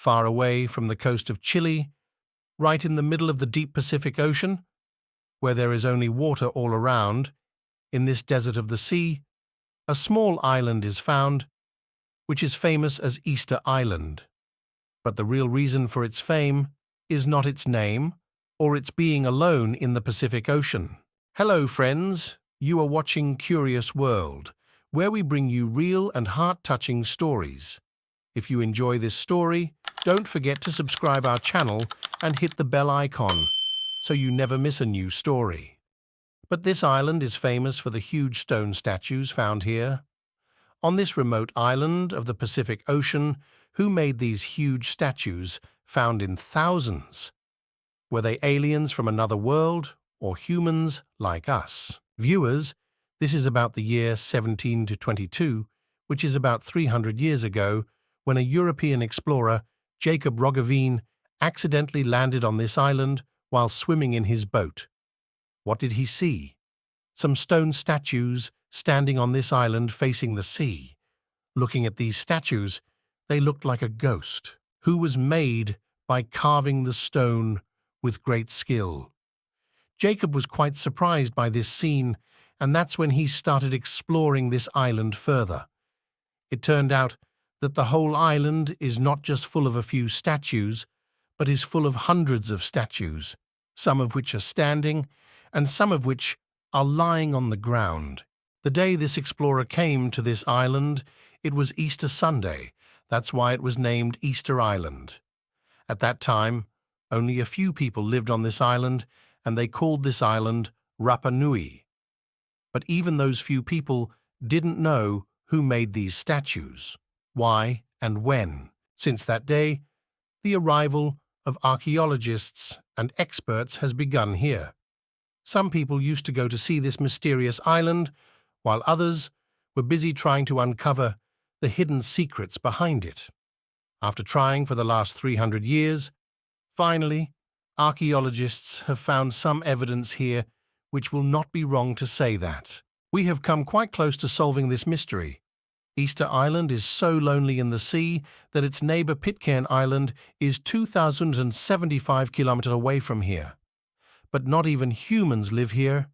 far away from the coast of Chile, right in the middle of the deep Pacific Ocean, where there is only water all around. In this desert of the sea, a small island is found, which is famous as Easter Island. But the real reason for its fame is not its name or its being alone in the Pacific Ocean. Hello, friends. You are watching Curious World, where we bring you real and heart-touching stories. If you enjoy this story, don't forget to subscribe our channel and hit the bell icon so you never miss a new story. But this island is famous for the huge stone statues found here. On this remote island of the Pacific Ocean, who made these huge statues found in thousands? Were they aliens from another world or humans like us? Viewers, this is about the year 1722, which is about 300 years ago, when a European explorer, Jacob Roggeveen, accidentally landed on this island while swimming in his boat. What did he see? Some stone statues standing on this island facing the sea. Looking at these statues, they looked like a ghost, who was made by carving the stone with great skill. Jacob was quite surprised by this scene, and that's when he started exploring this island further. It turned out that the whole island is not just full of a few statues, but is full of hundreds of statues, some of which are standing, and some of which are lying on the ground. The day this explorer came to this island, it was Easter Sunday. That's why it was named Easter Island. At that time, only a few people lived on this island, and they called this island Rapa Nui. But even those few people didn't know who made these statues, why and when. Since that day, the arrival of archaeologists and experts has begun here. Some people used to go to see this mysterious island, while others were busy trying to uncover the hidden secrets behind it. After trying for the last 300 years, finally, archaeologists have found some evidence here which will not be wrong to say that. We have come quite close to solving this mystery. Easter Island is so lonely in the sea that its neighbor Pitcairn Island is 2,075 kilometers away from here. But not even humans live here.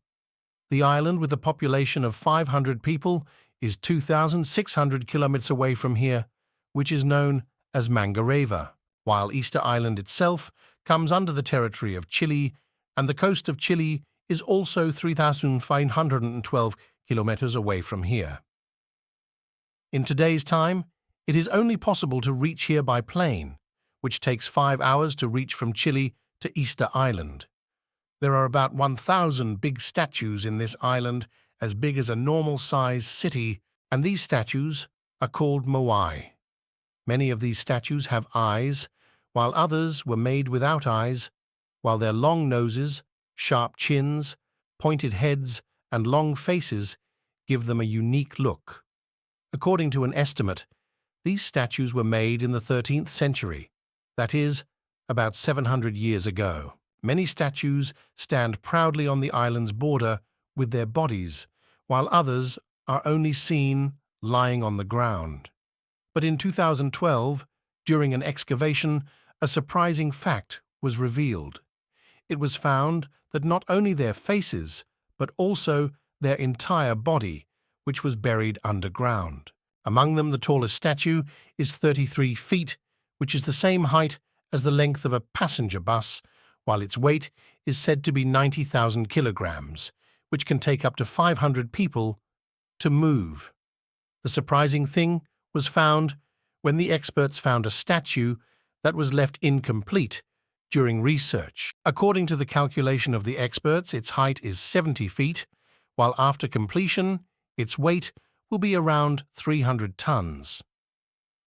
The island, with a population of 500 people, is 2,600 kilometers away from here, which is known as Mangareva, while Easter Island itself comes under the territory of Chile, and the coast of Chile is also 3,512 kilometers away from here. In today's time, it is only possible to reach here by plane, which takes 5 hours to reach from Chile to Easter Island. There are about 1,000 big statues in this island, as big as a normal-sized city, and these statues are called Moai. Many of these statues have eyes, while others were made without eyes, while their long noses, sharp chins, pointed heads, and long faces give them a unique look. According to an estimate, these statues were made in the 13th century, that is, about 700 years ago. Many statues stand proudly on the island's border with their bodies, while others are only seen lying on the ground. But in 2012, during an excavation, a surprising fact was revealed. It was found that not only their faces, but also their entire body, which was buried underground. Among them, the tallest statue is 33 feet, which is the same height as the length of a passenger bus, while its weight is said to be 90,000 kilograms, which can take up to 500 people to move. The surprising thing was found when the experts found a statue that was left incomplete during research. According to the calculation of the experts, its height is 70 feet, while after completion, its weight will be around 300 tons.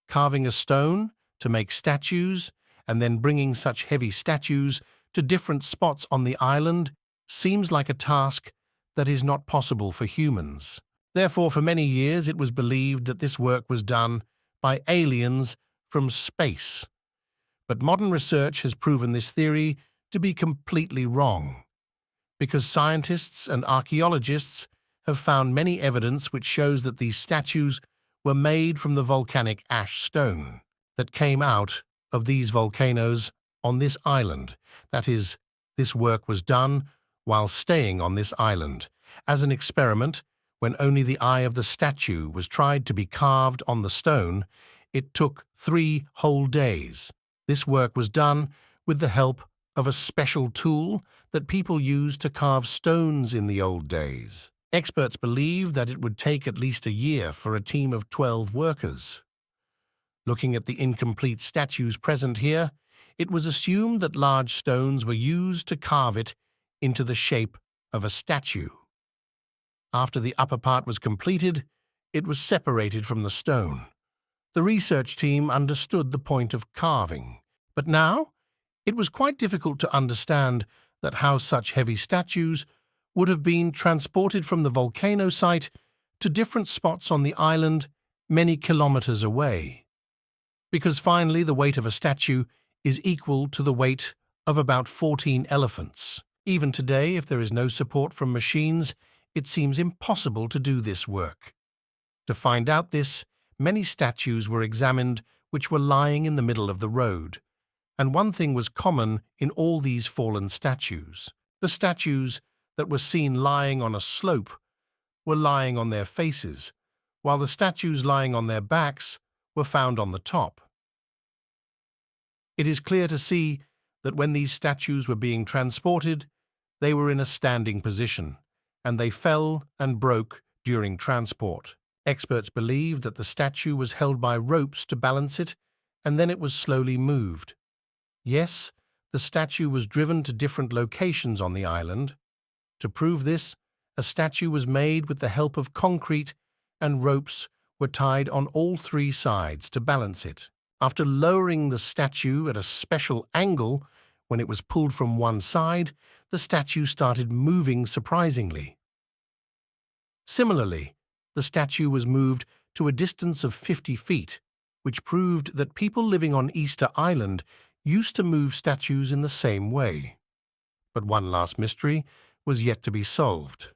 Carving a stone to make statues and then bringing such heavy statues to different spots on the island seems like a task that is not possible for humans. Therefore, for many years it was believed that this work was done by aliens from space. But modern research has proven this theory to be completely wrong, because scientists and archaeologists have found many evidence which shows that these statues were made from the volcanic ash stone that came out of these volcanoes on this island. That is, this work was done while staying on this island. As an experiment, when only the eye of the statue was tried to be carved on the stone, it took 3 whole days. This work was done with the help of a special tool that people used to carve stones in the old days. Experts believe that it would take at least a year for a team of 12 workers. Looking at the incomplete statues present here, it was assumed that large stones were used to carve it into the shape of a statue. After the upper part was completed, it was separated from the stone. The research team understood the point of carving, but now it was quite difficult to understand that how such heavy statues would have been transported from the volcano site to different spots on the island many kilometers away. Because finally the weight of a statue is equal to the weight of about 14 elephants. Even today, if there is no support from machines, it seems impossible to do this work. To find out this, many statues were examined which were lying in the middle of the road. And one thing was common in all these fallen statues. The statues that were seen lying on a slope were lying on their faces, while the statues lying on their backs were found on the top. It is clear to see that when these statues were being transported, they were in a standing position, and they fell and broke during transport. Experts believe that the statue was held by ropes to balance it, and then it was slowly moved. Yes, the statue was driven to different locations on the island. To prove this, a statue was made with the help of concrete, and ropes were tied on all 3 sides to balance it. After lowering the statue at a special angle, when it was pulled from one side, the statue started moving surprisingly. Similarly, the statue was moved to a distance of 50 feet, which proved that people living on Easter Island used to move statues in the same way. But one last mystery was yet to be solved.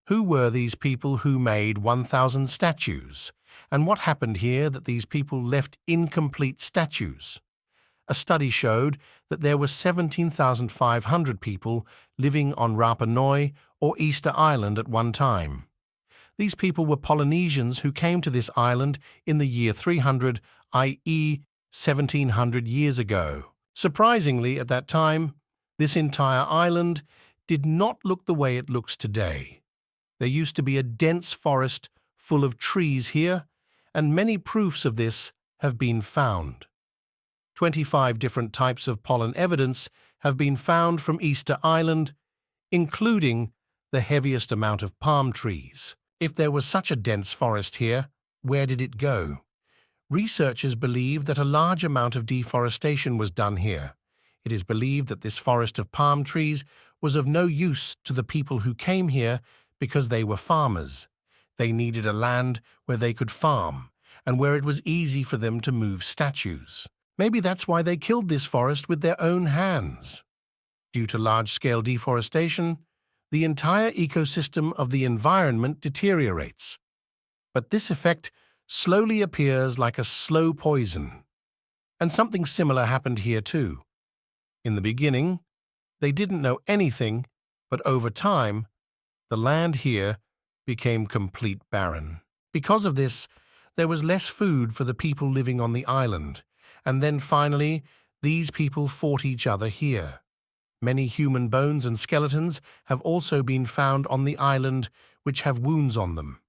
Who were these people who made 1,000 statues? And what happened here that these people left incomplete statues? A study showed that there were 17,500 people living on Rapa Nui or Easter Island at one time. These people were Polynesians who came to this island in the year 300, i.e. 1700 years ago. Surprisingly, at that time, this entire island did not look the way it looks today. There used to be a dense forest full of trees here, and many proofs of this have been found. 25 different types of pollen evidence have been found from Easter Island, including the heaviest amount of palm trees. If there was such a dense forest here, where did it go? Researchers believe that a large amount of deforestation was done here. It is believed that this forest of palm trees was of no use to the people who came here because they were farmers. They needed a land where they could farm and where it was easy for them to move statues. Maybe that's why they killed this forest with their own hands. Due to large-scale deforestation, the entire ecosystem of the environment deteriorates. But this effect slowly appears like a slow poison. And something similar happened here too. In the beginning, they didn't know anything, but over time, the land here became complete barren. Because of this, there was less food for the people living on the island, and then finally, these people fought each other here. Many human bones and skeletons have also been found on the island which have wounds on them.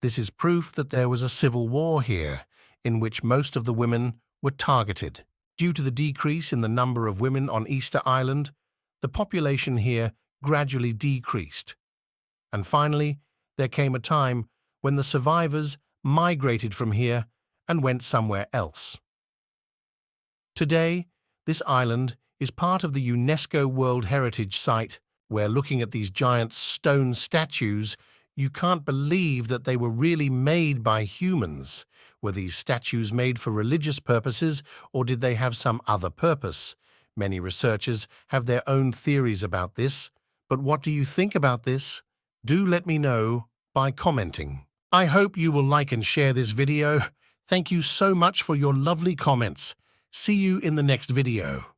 This is proof that there was a civil war here, in which most of the women were targeted. Due to the decrease in the number of women on Easter Island, the population here gradually decreased. And finally, there came a time when the survivors migrated from here and went somewhere else. Today, this island is part of the UNESCO World Heritage Site, where looking at these giant stone statues, you can't believe that they were really made by humans. Were these statues made for religious purposes, or did they have some other purpose? Many researchers have their own theories about this, but what do you think about this? Do let me know by commenting. I hope you will like and share this video. Thank you so much for your lovely comments. See you in the next video.